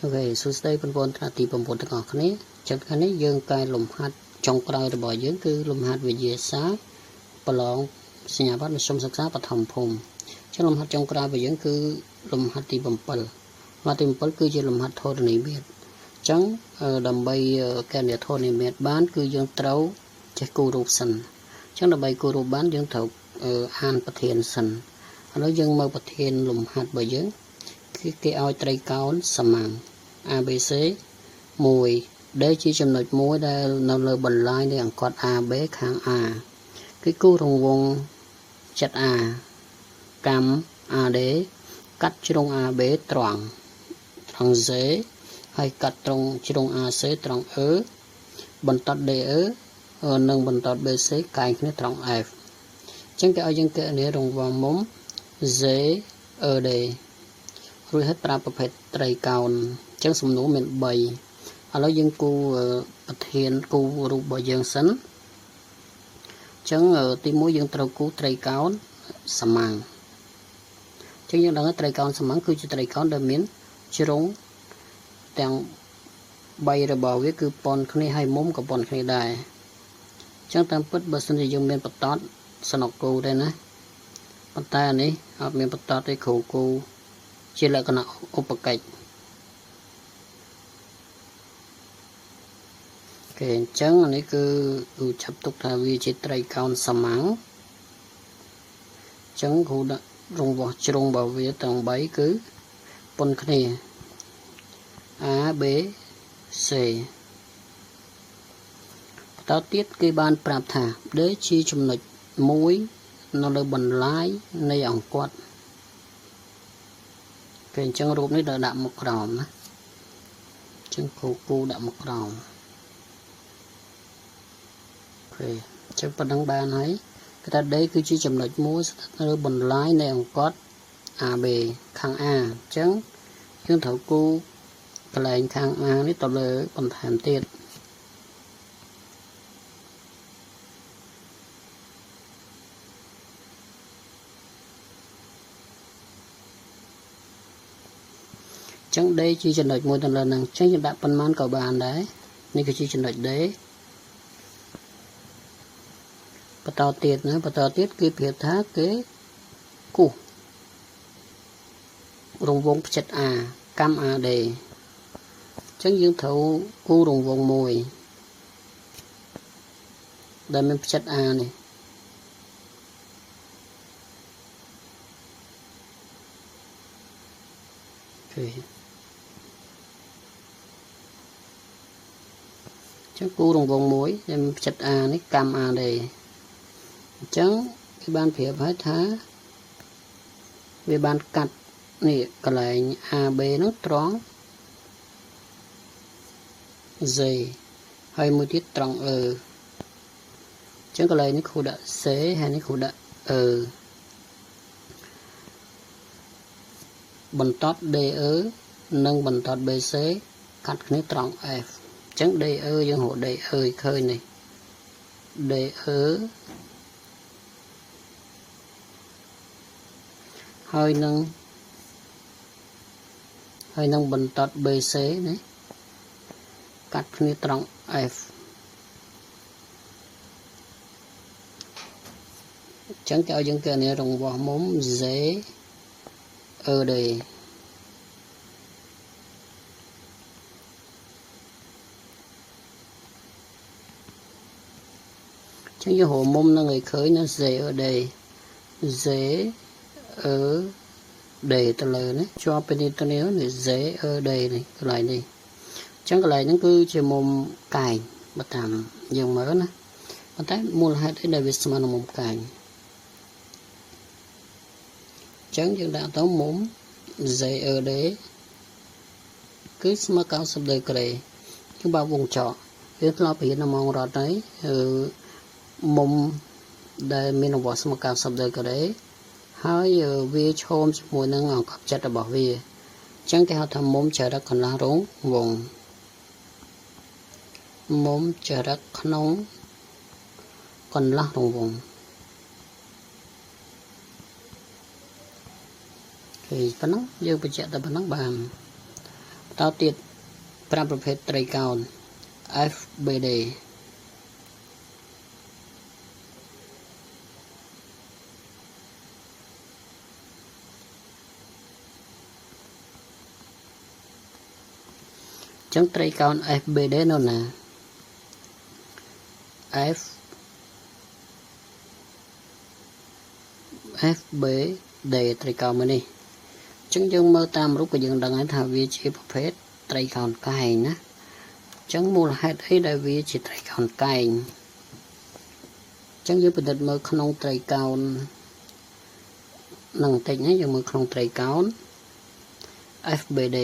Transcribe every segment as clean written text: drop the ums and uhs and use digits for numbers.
ok số đây phần vốn là tỷ phần vốn tất cả này chẳng hạn này dương cài lồng hạt trong cài rồi bỏ dưỡng cứ lồng hạt về dễ sáng và lon sinh nhà bắt là sông sắc và thầm phồng trong lồng hạt trong cài về dưỡng cứ lồng hạt tỷ bầm bẩn mà tỷ bầm bẩn cứ chỉ lồng hạt thôi này biết chẳng đầm bay cái này thôi này biết bán cứ dương trâu chạy cù rụp sần chẳng đầm bay cù rụp bán dương thầu an bát thiền sần nó dương mơ bát thiền lồng hạt về dưỡng cái ao trai cao sầm màng ABC mùi để chỉ chấm nổi muối đây nó lơ bẩn lai để ăn quạt A bé kháng A cái cú rồng vòng chặt A cam A đế cắt trong A bé tròn tròn dế hay cắt trong A C tròn bẩn tọt D nâng bẩn tọt BC cài cái tròn F chẳng cái ao dân cái này rồng vòng móng dế D rồi hết baประเภท trai cao chẳng sum nụ miền bầy ở dân cu thiền cu rụp bờ dân sấn chẳng ở tim mũi dân trâu cu trai cao sầm màng chẳng dân đang trai cao sầm màng cứ chỉ trai cao đơn miến chỉ rong đang bay ra bờ với cứ pon khné hay mồm của pon khné đài chẳng tam put bờ sân dân miền bát tát sân học cu đây nè bát ta này ở miền bát tát đây khẩu cu chỉ là cái nào ốp cạch cái trắng này cứ chấp tục là vì chỉ trai cao sầm máng trắng cũng đã rong vỏ trong bảo vệ tầng bảy cứ pon này A B C tao tiết cái ban prap thả để chi chấm nịch muối nó là bẩn lái này ỏng quạt cái chân rụp này là đạm một ròm á chân cu đạm một ròm okay. Chân phần đăng ban ấy cái ta đấy cứ chỉ chấm lệch muối nó bẩn lái này ỏng quạt A B khang A chân chân thấu cu cái này khang A này tao lỡ còn thèm tiệt chẳng đây chỉ chân lệch môi tầng lần năng chẳng những đạn phần man cầu bàn đấy nên cái chỉ chân lệch đấy bắt đầu tiết cái phía thác cái củ rồng vong chặt A cam A đề chẳng những thấu cu rồng vong mùi đây mình chặt A này okay. Chẳng cu rồng vòng muối em chặt A này cam A đây chẳng cái ban phía phải thá về ban cắt này cái lại A B nó tròn dày hay một tiết tròn chẳng cái lại nó khu đã C hay nó khu đã bần tót D nâng bần tót BC cắt cái tròn F chẳng D dân hộ D khơi này D hơi nâng bần tót BC này cắt cái tròn F chẳng cho dân kia này rồng vào móng dễ đây chẳng như hồ mông là người khởi nó dễ ở đây dễ ở đây ta lời đấy cho bên ta nếu này dễ ở đây này cái này đi chẳng cái này nó cứ chỉ mồm cài bắt tạm dùng mỡ nè bắt tay mua hai cái đây vì sao mà mồm cài chẳng những đã tao mồm dễ ở đấy cứ mà cao sập đời kề chúng bao vùng trọ biết lo bị nó mong rồi đấy mồm đây mình nó mà cao sập đời kề hai vi chôm mùi nó ngọc cặp chặt bảo vi chẳng cái họ thầm mồm chờ đất còn lá rốn vùng mồm chờ đất nóng còn lá rốn vùng thì phần nó dương bị chạy tới phần nó bàn តទៀត5ប្រភេទត្រីកោណ FBD ចឹងត្រីកោណ FBD នៅណា FBD ត្រីកោណមួយនេះចឹងយើងមើលតាមរូបក៏យើងដឹងហើយថាវាជាប្រភេទត្រីកោណកែងណាចឹងមូលហេតុអីដែលវាជាត្រីកោណកែងចឹងយើងពិនិត្យមើលក្នុងត្រីកោណនឹងបន្តិចណាយើងមើលក្នុងត្រីកោណ FBD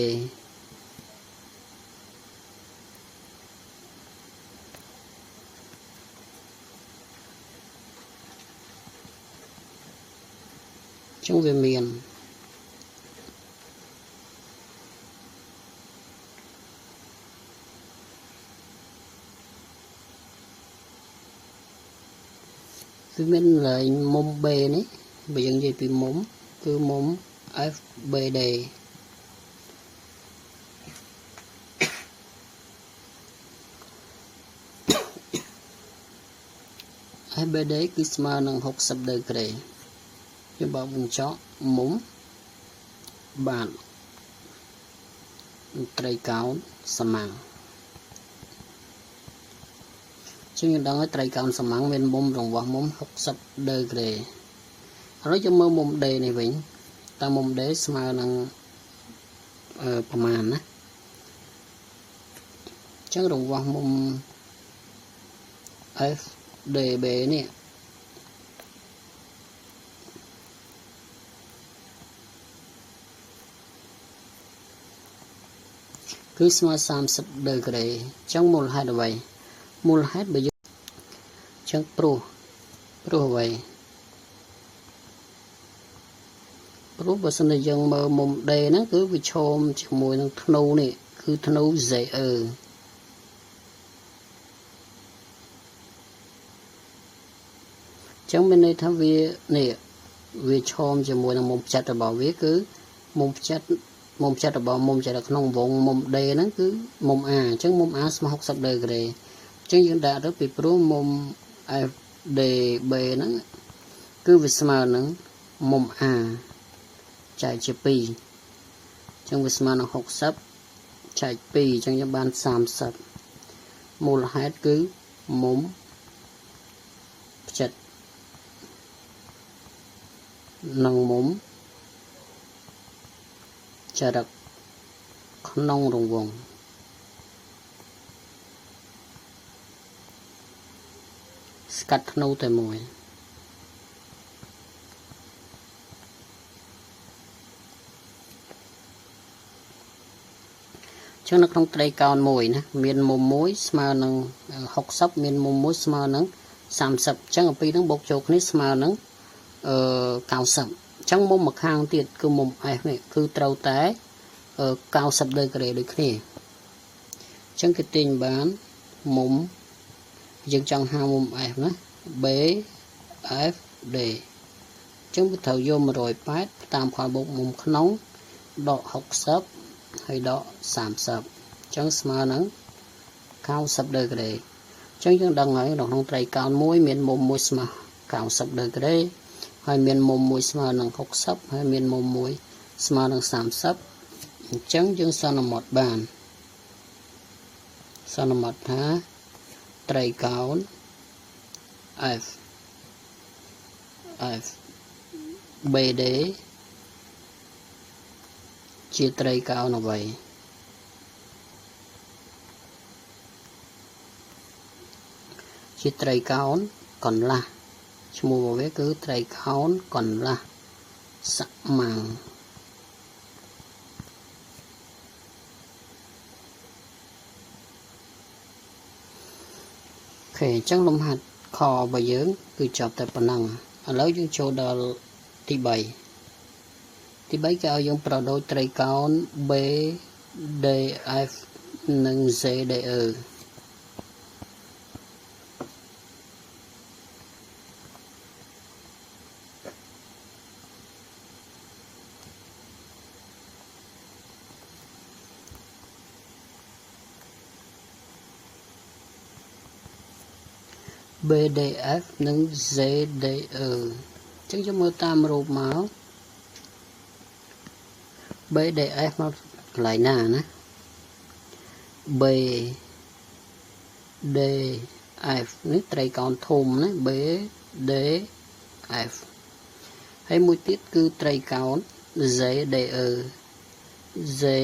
ចឹងវាមានឡើងមុំ B នេះបើយើងនិយាយពីមុំគឺមុំ FBD FBD គឺស្មើនឹង60ដឺក្រេយើងបើបញ្ចក់មុំបាទត្រីកោណសមាំងជាងយើងដឹងហើយត្រីកោណសមាំងមានមុំរង្វាស់មុំ60ដឺក្រេឥឡូវយើងមើលមុំ D នេះវិញតើមុំ D ស្មើនឹងប្រមាណណាចឹងរង្វាស់មុំ FDB នេះគឺស្មើ30ដឺក្រេចឹងមូលហេតុអ្វីមូលហេតុបើយើងចឹងព្រោះអ្វីព្រោះបើសិនជាយើងមើលមុំ D ហ្នឹងគឺវាឈមជាមួយនឹងធ្នូនេះគឺធ្នូ ZE ចឹងមានន័យថាវានេះវាឈមជាមួយនឹងមុំផ្ចិតរបស់វាគឺមុំផ្ចិតរបស់មុំចេះនៅក្នុងវងមុំ D ហ្នឹងគឺមុំ A អញ្ចឹងមុំ A ស្មើ60ដឺក្រេអញ្ចឹងយើងដាក់ទៅពីព្រោះមុំ FDB ហ្នឹងគឺវាស្មើនឹងមុំ A ចែកជា2អញ្ចឹងវាស្មើនឹង60ចែក2អញ្ចឹងយើងបាន30មូលហេតុគឺមុំផ្ចិតនឹងមុំចរិតក្នុងរង្វង់ស្កាត់ធ្នូតែមួយចឹងនៅក្នុងត្រីកោណមួយណាមានមុំមួយស្មើនឹង60មានមុំមួយស្មើនឹង30ចឹងអំពីហ្នឹងបូកចូលគ្នាស្មើនឹង90ចឹងមុំម្ខាងទៀតគឺមុំ F នេះគឺត្រូវតែ90ដឺក្រេដូចគ្នាចឹងគេទាញបានមុំយើងចង់ហៅមុំ F ណា B F D ចឹងវាត្រូវយក180តាមផលបូកមុំក្នុងដក60ហើយដក30ចឹងស្មើនឹង90ដឺក្រេចឹងយើងដឹងហើយក្នុងត្រីកោណមួយមានមុំមួយស្មើ90ដឺក្រេហើយមានមុំមួយស្មើនឹង60ហើយមានមុំមួយស្មើនឹង30អញ្ចឹងយើងសន្មតបានសន្មតថាត្រីកោណ F BD ជាត្រីកោណអ្វីជាត្រីកោណកន្លះឈ្មោះរបស់វាគឺត្រីកោណកន្លះសមាំងអូខេអញ្ចឹងលំហាត់ខរបស់យើងគឺចប់តែប៉ុណ្ណឹងឥឡូវយើងចូលដល់ទី3គេឲ្យយើងប្រដូចត្រីកោណ B DF និង ZDE BDF និង ZDE ចឹងយើងមើលតាមរូបមក BDF មកកន្លែងណាណា BDF នេះត្រីកោណធំណា BDF ហើយមួយទៀតគឺត្រីកោណ ZDE ZDE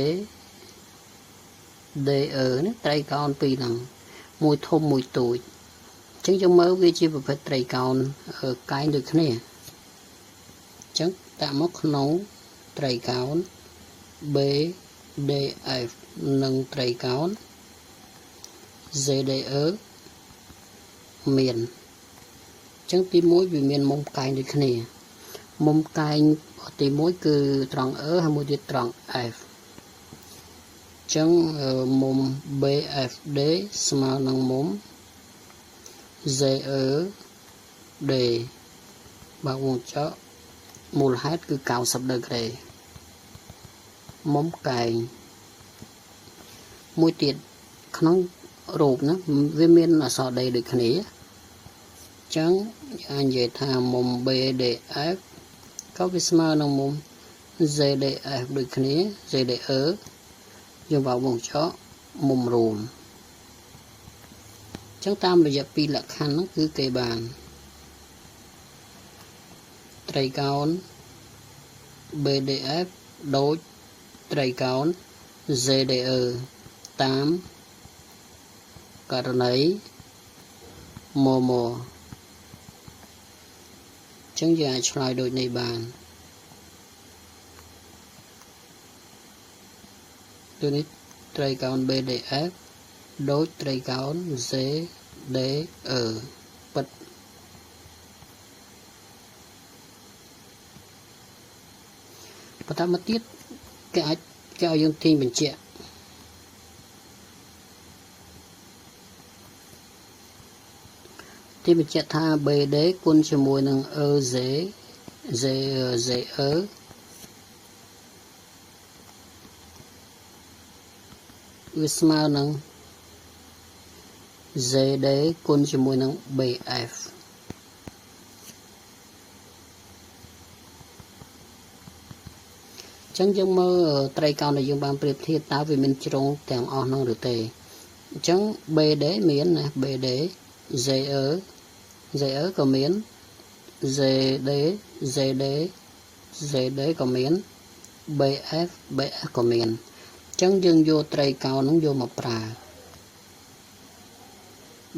នេះត្រីកោណពីរហ្នឹងមួយធំមួយតូចអញ្ចឹងយើងមើលវាជាប្រភេទត្រីកោណកែងដូចគ្នាអញ្ចឹងដាក់មកក្នុងត្រីកោណ BDF និងត្រីកោណ ZDE មានអញ្ចឹងទី1វាមានមុំកែងដូចគ្នាមុំកែងទី1គឺត្រង់ E ហើយមួយទៀតត្រង់ F អញ្ចឹងមុំ BFD ស្មើនឹងមុំ ZED បើវងចោមូលហេតុគឺ90ដឺក្រេមុំកែងមួយទៀតក្នុងរូបណាវាមានអក្សរ D ដូចគ្នាអញ្ចឹងអាចនិយាយថាមុំ BDF ក៏វាស្មើនឹងមុំ ZDF ដូចគ្នា ZDE យើងបើវងចោមុំរួមអញ្ចឹងតាមរយៈពីរលក្ខខណ្ឌហ្នឹងគឺគេបានត្រីកោណ BDF ដូចត្រីកោណ ZDE តាមករណីមមអញ្ចឹងយើងអាចឆ្លើយដូចនេះបានដូចនេះត្រីកោណ BDF ដូចត្រីកោណ ZDE ពិតបន្តមកទៀតគេឲ្យយើងទាញបញ្ជាក់ថា BD គុណជាមួយនឹង EZ ZE វាស្មើនឹង ZD គុណជាមួយនឹង BF អញ្ចឹងយើងមើលត្រីកោណដែលយើងបានប្រៀបធៀបតើវាមានជ្រុងទាំងអស់នោះឬទេអញ្ចឹង BD មានណា BD ZE ក៏មាន ZD ក៏មាន BF ក៏មានអញ្ចឹងយើងយកត្រីកោណនោះយកមកប្រើ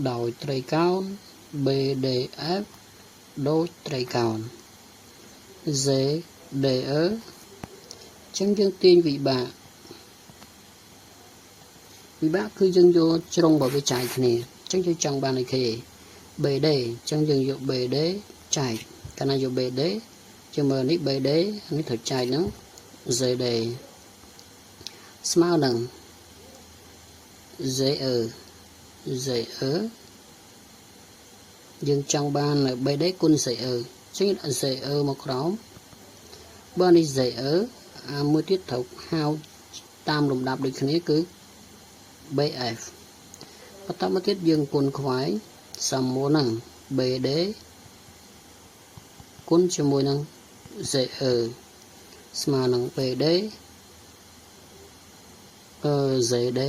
ដោយត្រីកោណ BDF ដូចត្រីកោណ ZDE អញ្ចឹងយើងទាញវិបាកគឺយើងយកជ្រុងរបស់វាចែកគ្នាអញ្ចឹងយើងចង់បានអីគេ BD អញ្ចឹងយើងយក BD ចែកកាលណាយក BD យើងមើលនេះ BD នេះត្រូវចែកហ្នឹង ZD ស្មើនឹង ZE យើងចង់បាន BD គុណ ZE អញ្ចឹង ZE មកក្រោមបើនេះ ZE មួយទៀតត្រូវហៅតាមលំដាប់ដូចគ្នាគឺ BF បន្តមកទៀតយើងគុណខ្វែងសមមួយនឹង BD គុណជាមួយនឹង ZE ស្មើនឹង BD ZD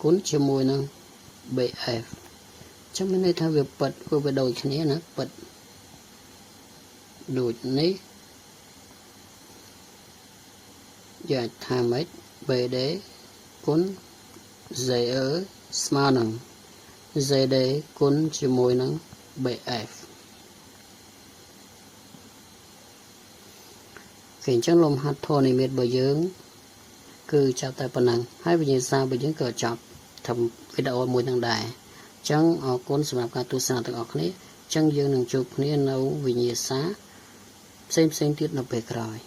គុណជាមួយនឹង BF ចឹងមានន័យថាវាពិតវាដូចគ្នាណាពិតដូចនេះយ៉ាងថាម៉េច BD គុណ ZE ស្មើនឹង ZD គុណជាមួយនឹង BF គេអញ្ចឹងលំហាត់ធរនិមិត្តរបស់យើងគឺចាប់តែប៉ុណ្ណឹងហើយវិញ្ញាសារបស់យើងក៏ចប់ធ្វើវីដេអូមួយនឹងដែរអញ្ចឹងអរគុណសម្រាប់ការទស្សនាទាំងអស់គ្នាអញ្ចឹងយើងនឹងជួបគ្នានៅវិញ្ញាសាផ្សេងទៀតនៅពេលក្រោយ